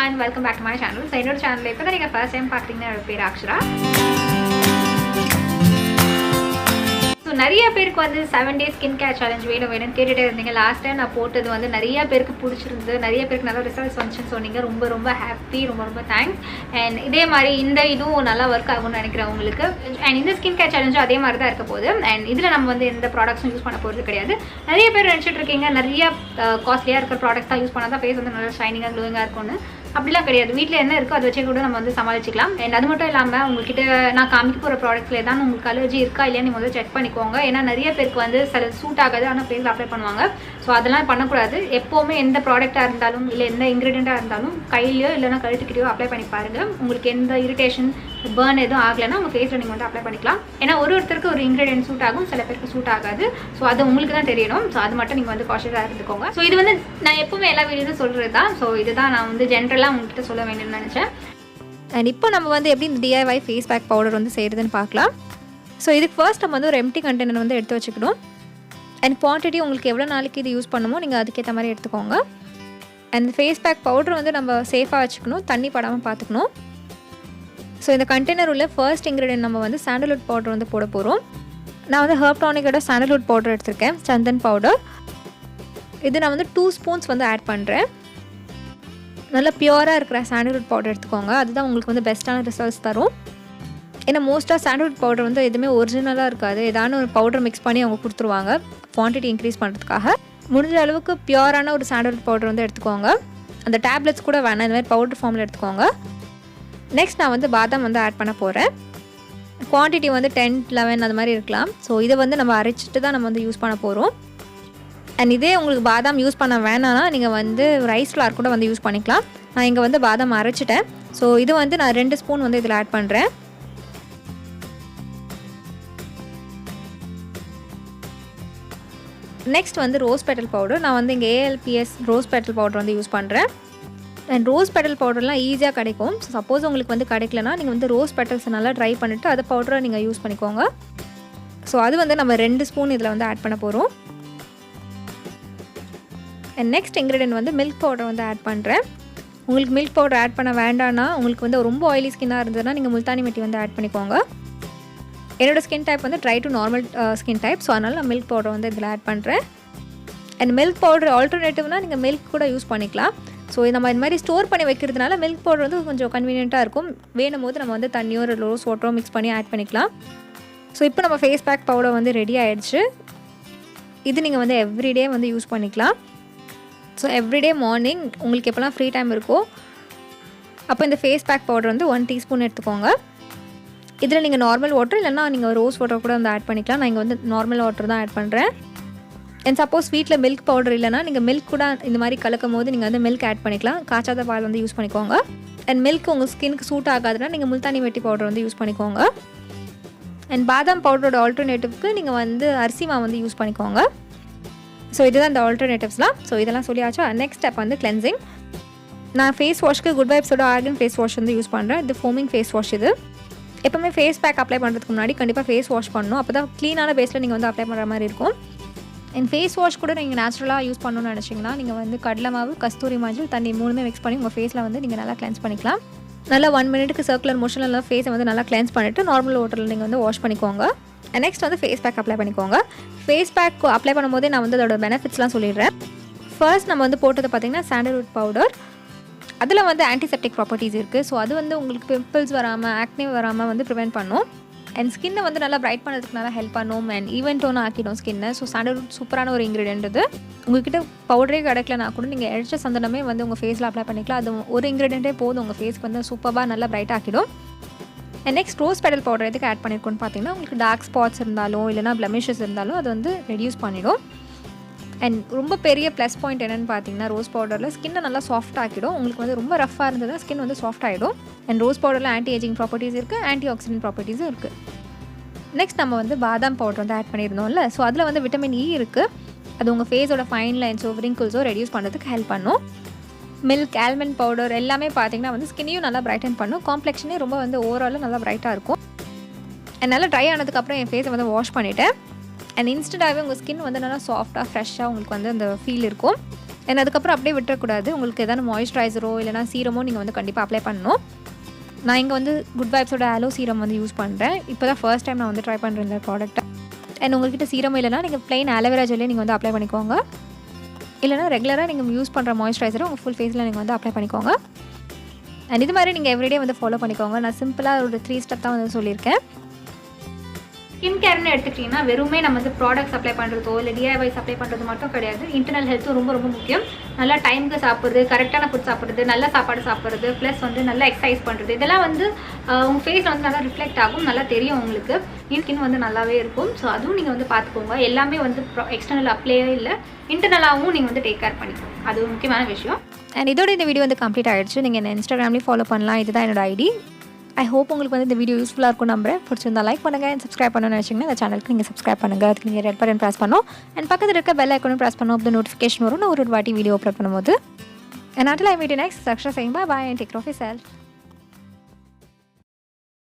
everyone, welcome back to my channel. So என்னோட சேனல்ல இப்போதான் நீங்க ஃபர்ஸ்ட் டைம் பார்க்குறீங்கன்னா என்னோட பேர் அக்ஷரா. நிறைய பேருக்கு வந்து 7 days ஸ்கின் கேர் சேலஞ்ச் வேணும்னு கேட்டுட்டே இருந்தீங்க. லாஸ்ட் டைம் நான் போட்டது வந்து நிறைய பேருக்கு பிடிச்சிருந்தது, நிறைய பேருக்கு நல்ல ரிசல்ட்ஸ் வந்துச்சுன்னு சொன்னீங்க. ரொம்ப ரொம்ப ஹாப்பி, ரொம்ப தேங்க்ஸ். அண்ட் இதே மாதிரி இதுவும் நல்லா ஒர்க் ஆகும்னு நினைக்கிறேன் உங்களுக்கு. அண்ட் இந்த ஸ்கின் கேர் சேலஞ்சும் அதே மாதிரி தான் இருக்க போகுது. அண்ட் இதில் நம்ம வந்து எந்த ப்ராடக்ட்ஸும் யூஸ் பண்ண போகிறது கிடையாது. நிறைய பேர் நினச்சிட்டு இருக்கீங்க நிறைய காஸ்ட்லியாக இருக்கிற ப்ராடக்ட்ஸ் தான் யூஸ் பண்ணால் தான் ஃபேஸ் வந்து நல்லா ஷைனிங்காக க்ளோயிங்காக இருக்கும்னு. அப்படிலாம் கிடையாது. வீட்டில் என்ன இருக்கோ அதை வச்சு கூட நம்ம வந்து சமாளிச்சிக்கலாம். அண்ட் அது மட்டும் இல்லாமல் உங்ககிட்ட நான் காமிக்க போகிற ப்ராடக்ட்ஸில் ஏதாவது உங்களுக்கு அலர்ஜி இருக்கா இல்லையா நீங்கள் வந்து செக் பண்ணிக்கோங்க. ஏன்னா நிறைய பேருக்கு வந்து சில சூட் ஆகாது, ஆனால் ஃபேஸில் அப்ளை பண்ணுவாங்க. ஸோ அதெல்லாம் பண்ணக்கூடாது. எப்போவுமே எந்த ப்ராடக்டாக இருந்தாலும் இல்லை எந்த இன்க்ரீடியண்ட்டாக இருந்தாலும் கையிலையோ இல்லைனா கழுத்துக்கிட்டயோ அப்ளை பண்ணி பாருங்கள். உங்களுக்கு எந்த இரிட்டேஷன் பர்ன் எதுவும் ஆகலைன்னா உங்கள் ஃபேஸில் நீங்கள் வந்து அப்ளை பண்ணிக்கலாம். ஏன்னா ஒருத்தருக்கு ஒரு இன்க்ரீடியன்ட் சூட் ஆகும், சில பேருக்கு சூட் ஆகாது. ஸோ அது உங்களுக்கு தான் தெரியணும். ஸோ அது மட்டும் நீங்கள் வந்து காஷியஸாக இருந்துக்கோங்க. ஸோ இது வந்து நான் எப்போவுமே எல்லா வீடியோஸும் சொல்கிறது தான். ஸோ இதுதான் நான் வந்து ஜென்ரலாக உங்கள்கிட்ட சொல்ல வேணும்னு நினச்சேன். அண்ட் இப்போ நம்ம வந்து எப்படி இந்த DIY ஃபேஸ் பேக் பவுடர் வந்து செய்கிறதுன்னு பார்க்கலாம். ஸோ இதுக்கு ஃபர்ஸ்ட் நம்ம வந்து ஒரு எம்டி கண்டெய்னர் வந்து எடுத்து வச்சுக்கணும். அண்ட் குவான்டிட்டி உங்களுக்கு எவ்வளோ நாளைக்கு இது யூஸ் பண்ணுமோ நீங்கள் அதுக்கேற்ற மாதிரி எடுத்துக்கோங்க. அண்ட் ஃபேஸ் பேக் பவுடர் வந்து நம்ம சேஃபாக வச்சுக்கணும், தண்ணி படாமல் பார்த்துக்கணும். ஸோ இந்த கண்டெய்னர் உள்ள ஃபர்ஸ்ட் இன்க்ரீடியன்ட் நம்ம வந்து சாண்டல்வுட் பவுடர் வந்து போட போகிறோம். நான் வந்து ஹெர்ப் டானிக்கோட சாண்டல்வுட் பவுடர் எடுத்திருக்கேன், சந்தன் பவுடர். இது நான் வந்து 2 ஸ்பூன்ஸ் வந்து ஆட் பண்ணுறேன். நல்லா பியூராக இருக்கிற சாண்டல்வுட் பவுடர் எடுத்துக்கோங்க, அதுதான் உங்களுக்கு வந்து பெஸ்ட்டான ரிசல்ட்ஸ் தரும். ஏன்னா மோஸ்ட்டாக சாண்டல்வுட் பவுடர் வந்து எதுவுமே ஒரிஜினலாக இருக்காது, ஏதாவது ஒரு பவுடர் மிக்ஸ் பண்ணி அவங்க கொடுத்துருவாங்க குவான்டிட்டி இன்க்ரீஸ் பண்ணுறதுக்காக. முடிஞ்ச அளவுக்கு பியூரான ஒரு சாண்டல்வுட் பவுடர் வந்து எடுத்துக்கோங்க. அந்த டேப்லெட்ஸ் கூட வேணாம், இந்த மாதிரி பவுடர் ஃபார்மில் எடுத்துக்கோங்க. நெக்ஸ்ட் நான் வந்து பாதாம் வந்து ஆட் பண்ண போகிறேன். குவான்டிட்டி வந்து 10-11 அது மாதிரி இருக்கலாம். ஸோ இதை வந்து நம்ம அரைச்சிட்டு தான் நம்ம வந்து யூஸ் பண்ண போகிறோம். அண்ட் இதே உங்களுக்கு பாதாம் யூஸ் பண்ண வேணான்னா நீங்கள் வந்து ரைஸ் ஃப்ளார் கூட வந்து யூஸ் பண்ணிக்கலாம். நான் இங்கே வந்து பாதாம் அரைச்சிட்டேன். ஸோ இது வந்து நான் 2 ஸ்பூன் வந்து இதில் ஆட் பண்ணுறேன். நெக்ஸ்ட் வந்து ரோஸ் பெட்டல் பவுடர். நான் வந்து இங்கே ALPS ரோஸ் பெட்டல் பவுடர் வந்து யூஸ் பண்ணுறேன். அண்ட் ரோஸ் பெட்டல் பவுடர்லாம் ஈஸியாக கிடைக்கும். ஸோ சப்போஸ் உங்களுக்கு வந்து கிடைக்கலனா நீங்கள் வந்து ரோஸ் பெட்டல்ஸை நல்லா ட்ரை பண்ணிவிட்டு அதை பவுடரை நீங்கள் யூஸ் பண்ணிக்கோங்க. ஸோ அது வந்து நம்ம 2 ஸ்பூன் இதில் வந்து ஆட் பண்ண போகிறோம். அண்ட் நெக்ஸ்ட் இன்க்ரீடியன்ட் வந்து மில்க் பவுடர் வந்து ஆட் பண்ணுறேன். உங்களுக்கு மில்க் பவுடர் ஆட் பண்ண வேண்டாம்னா, உங்களுக்கு வந்து ரொம்ப ஆயிலி ஸ்கின்னாக இருந்ததுன்னா நீங்கள் முல்தானி மெட்டி வந்து ஆட் பண்ணிக்கோங்க. என்னோடய ஸ்கின் டைப் வந்து try to normal skin type. So அதனால் நான் மில்க் பவுடர் வந்து இதில் ஆட் பண்ணுறேன். அண்ட் மில்க் பவுடர் ஆல்டர்னேட்டிவ்னால் நீங்கள் மில்க் கூட யூஸ் பண்ணிக்கலாம். ஸோ நம்ம இந்த மாதிரி ஸ்டோர் பண்ணி வைக்கிறதுனால மில்க் பவுடர் வந்து கொஞ்சம் கன்வீனியண்ட்டாக இருக்கும். வேணும் போது நம்ம வந்து தண்ணியோ ஒரு ரோஸ் வாட்டரோ மிக்ஸ் பண்ணி ஆட் பண்ணிக்கலாம். ஸோ இப்போ நம்ம ஃபேஸ் பேக் பவுடர் வந்து ரெடி ஆகிடுச்சு. இது நீங்கள் வந்து எவ்ரிடே வந்து யூஸ் பண்ணிக்கலாம். ஸோ எவ்ரிடே மார்னிங் உங்களுக்கு எப்போல்லாம் ஃப்ரீ டைம் இருக்கோ அப்போ இந்த ஃபேஸ் பேக் பவுடர் வந்து 1 டீஸ்பூன் எடுத்துக்கோங்க. இதில் நீங்கள் நார்மல் வாட்டர் இல்லைனா நீங்கள் ரோஸ் வாட்டர் கூட வந்து ஆட் பண்ணிக்கலாம். நான் இங்கே வந்து நார்மல் வாட்டர் தான் ஆட் பண்ணுறேன். அண்ட் சப்போஸ் வீட்டில் மில்க் பவுடர் இல்லைனா நீங்கள் மில்க் கூட இந்த மாதிரி கலக்கும் போது நீங்கள் வந்து மில்க் ஆட் பண்ணிக்கலாம். காய்ச்சாத பால் வந்து யூஸ் பண்ணிக்கோங்க. அண்ட் மில்க் உங்கள் ஸ்கின்க்கு சூட் ஆகாதுன்னா நீங்கள் முல்தானி மெட்டி பவுடர் வந்து யூஸ் பண்ணிக்கோங்க. அண்ட் பாதாம் பவுடரோட ஆல்டர்னேட்டிவ்க்கு நீங்கள் வந்து அரிசி மாவு வந்து யூஸ் பண்ணிக்கோங்க. ஸோ இதுதான் இந்த ஆல்டர்னேட்டிவ்ஸ்லாம். ஸோ இதெல்லாம் சொல்லியாச்சா. நெக்ஸ்ட் ஸ்டெப் வந்து கிளென்சிங். நான் ஃபேஸ் வாஷ்க்கு குட் வைப்ஸோட ஆர்கன் ஃபேஸ் வாஷ் வந்து யூஸ் பண்ணுறேன். இது ஃபோமிங் ஃபேஸ் வாஷ். இது எப்போவுமே ஃபேஸ் பேக் அப்ளை பண்ணுறதுக்கு முன்னாடி கண்டிப்பாக ஃபேஸ் வாஷ் பண்ணணும். அப்போ தான் க்ளீனான பேஸில் நீங்கள் வந்து அப்ளை பண்ணுற மாதிரி இருக்கும். அண்ட் ஃபேஸ் வாஷ் கூட நீங்கள் நேச்சுரலாக யூஸ் பண்ணணும்னு நினச்சிங்கன்னா நீங்கள் வந்து கடலை மாவு, கஸ்தூரி மஞ்சள், தண்ணி 3மே மிக்ஸ் பண்ணி உங்கள் ஃபேஸில் வந்து நீங்கள் நல்லா கிளென்ஸ் பண்ணிக்கலாம். நல்லா 1 மினிட்டுக்கு சர்க்குலர் மோஷனில் நல்லா ஃபேஸை வந்து நல்லா கிளென்ஸ் பண்ணிவிட்டு நார்மல் வாட்டரில் நீங்கள் வந்து வாஷ் பண்ணிக்கோங்க. நெக்ஸ்ட் வந்து ஃபேஸ் பேக் அப்ளை பண்ணிக்கோங்க. ஃபேஸ் பேக் அப்ளை பண்ணும்போதே நான் வந்து அதோட பெனிஃபிட்ஸ்லாம் சொல்லிடுறேன். ஃபர்ஸ்ட் நம்ம வந்து போட்டது பார்த்திங்கன்னா சாண்டல்வுட் பவுடர். அதில் வந்து ஆன்டிசெப்டிக் ப்ராப்பர்ட்டிஸ் இருக்குது. ஸோ அது வந்து உங்களுக்கு பிம்பிள்ஸ் வராமல், ஆக்னே வராமல் வந்து ப்ரிவென்ட் பண்ணும். அண்ட் ஸ்கின்னை வந்து நல்லா பிரைட் பண்ணுறதுக்கு நல்லா ஹெல்ப் பண்ணும். அண்ட் ஈவன் டோன் ஆக்கிடும் ஸ்கின்னை. ஸோ சாண்டல்வுட் சூப்பரான ஒரு இன்க்ரீடியன்ட். இது உங்கள்கிட்ட பவுடரே கிடைக்கலனா கூட நீங்கள் எரிச்ச சந்தனமே வந்து உங்கள் ஃபேஸில் அப்ளை பண்ணிக்கலாம். அது ஒரு இன்க்ரீடியண்ட்டே போதும் உங்கள் ஃபேஸ்க்கு வந்து சூப்பராக நல்லா பிரைட் ஆக்கிடும். And next rose petal powder எதுக்கு ஆட் பண்ணியிருக்கோன்னு பார்த்தீங்கன்னா, உங்களுக்கு டார்க் ஸ்பாட்ஸ் இருந்தாலும் இல்லைனா பிளமிஷஸ் இருந்தாலும் அது வந்து ரெடியூஸ் பண்ணிடும். அண்ட் ரொம்ப பெரிய ப்ளஸ் பாயிண்ட் என்னென்னு பார்த்தீங்கன்னா, ரோஸ் பவுடரில் ஸ்கின்னை நல்லா சாஃப்ட் ஆக்கிடும். உங்களுக்கு வந்து ரொம்ப ரஃபாக இருந்ததுன்னா ஸ்கின் வந்து சாஃப்ட் ஆகிடும். அண்ட் ரோஸ் பவுடரில் ஆன்டி ஏஜிங் ப்ராப்பர்ட்டிஸ் இருக்குது, ஆன்டி ஆக்சிடென்ட் ப்ராப்பர்ட்டிஸும் இருக்குது. நெக்ஸ்ட் நம்ம வந்து பாதாம் பவுடர் வந்து ஆட் பண்ணியிருந்தோம்ல. ஸோ அதில் வந்து விட்டமின் E இருக்குது. அது உங்கள் ஃபேஸோட ஃபைன் லைன்ஸோ ரிங்கிள்ஸோ ரெடியூஸ் பண்ணுறதுக்கு ஹெல்ப் பண்ணும். மில்க், ஆல்மண்ட் பவுடர் எல்லாமே பார்த்தீங்கன்னா வந்து ஸ்கின்னையும் நல்லா பிரைட்டன் பண்ணும். காம்ப்ளெக்ஷனே ரொம்ப வந்து ஓவராலாக நல்லா பிரைட்டாக இருக்கும். அண்ட் நல்லா ட்ரை ஆனதுக்கப்புறம் என் ஃபேஸை வந்து வாஷ் பண்ணிவிட்டேன். அண்ட் இன்ஸ்டண்ட்டாகவே உங்கள் ஸ்கின் வந்து நல்லா சாஃப்டாக ஃப்ரெஷ்ஷாக உங்களுக்கு வந்து அந்த ஃபீல் இருக்கும். அண்ட் அதுக்கப்புறம் அப்படியே விட்டுறக்கூடாது. உங்களுக்கு எதாவது மாய்ஸ்சரைசரோ இல்லைனா சீரமோ நீங்கள் வந்து கண்டிப்பாக அப்ளை பண்ணணும். நான் இங்கே வந்து குட் வைப்ஸோட ஆலோ சீரம் வந்து யூஸ் பண்ணுறேன். இப்போ தான் ஃபர்ஸ்ட் டைம் நான் வந்து ட்ரை பண்ணுறேன் இந்த ப்ராடக்ட்டை. அண்ட் உங்கள்கிட்ட சீரம் இல்லைனா நீங்கள் ப்ளைன் ஆலோவேரா ஜெல்லே நீங்கள் வந்து அப்ளை பண்ணிக்கோங்க. இல்லைனா ரெகுலராக நீங்கள் யூஸ் பண்ணுற மாய்ஸ்சரைசரை உங்கள் ஃபுல் ஃபேஸில் நீங்கள் வந்து அப்ளை பண்ணிக்கோங்க. அண்ட் இது மாதிரி நீங்கள் எவ்ரிடே வந்து ஃபாலோ பண்ணிக்கோங்க. நான் சிம்பிளாக ஒரு 3 ஸ்டெப் தான் வந்து சொல்லியிருக்கேன். ஸ்கின் கேர்னு எடுத்துக்கிட்டிங்கன்னா வெறுமே நம்ம வந்து ப்ராடக்ட்ஸ் அப்ளை பண்ணுறதோ இல்லை டிஐவைஸ் அப்ளை பண்ணுறது மட்டும் கிடையாது. இன்டர்னல் ஹெல்த்தும் ரொம்ப ரொம்ப முக்கியம். நல்லா டைமுக்கு சாப்பிட்றது, கரெக்டான ஃபுட் சாப்பிட்றது, நல்ல சாப்பாடு சாப்பிட்றது, ப்ளஸ் வந்து நல்லா எக்ஸசைஸ் பண்ணுறது, இதெல்லாம் வந்து உங்கள் ஃபேஸில் வந்து நல்லா ரிஃப்ளெக்ட் ஆகும். நல்லா தெரியும் உங்களுக்கு. ஸ்கின் வந்து நல்லாவே இருக்கும். ஸோ அதுவும் நீங்கள் வந்து பார்த்துக்கோங்க. எல்லாமே வந்து எக்ஸ்டர்னல் அப்ளையே இல்லை, இன்டர்னலாகவும் நீங்கள் வந்து டேக் கேர் பண்ணிக்கோங்க. அது ஒரு முக்கியமான விஷயம். அண்ட் இதோட இந்த வீடியோ வந்து கம்ப்ளீட் ஆகிடுச்சு. நீங்கள் என்ன இன்ஸ்டாகிராம்லேயும் ஃபாலோ பண்ணலாம். இதுதான் என்னோட ஐடி. ஐ ஹோப் உங்களுக்கு வந்து இந்த வீடியோ யூஸ்ஃபுல்லாக இருக்கும் நம்புறேன். பிடிச்சிருந்தா லைக் பண்ணுங்கள் அண்ட் சப்ஸ்கிரைப் பண்ணணும்னு நினச்சிங்கன்னா இந்த சேனலுக்கு நீங்கள் சப்ஸ்கிரைப் பண்ணுங்கள். அதுக்கு நீங்கள் ரெட் பட்டன் ப்ரெஸ் பண்ணணும். அண்ட் பக்கத்தில் இருக்க பெல் ஐக்கனும் ப்ரெஸ் பண்ணணும். அப்போ நோட்டிஃபிகேஷன் வரும் நான் ஒரு வாட்டி வீடியோ அப்லோட் பண்ணும்போது. And until I meet you next, Saksha saying bye bye and take care of yourself.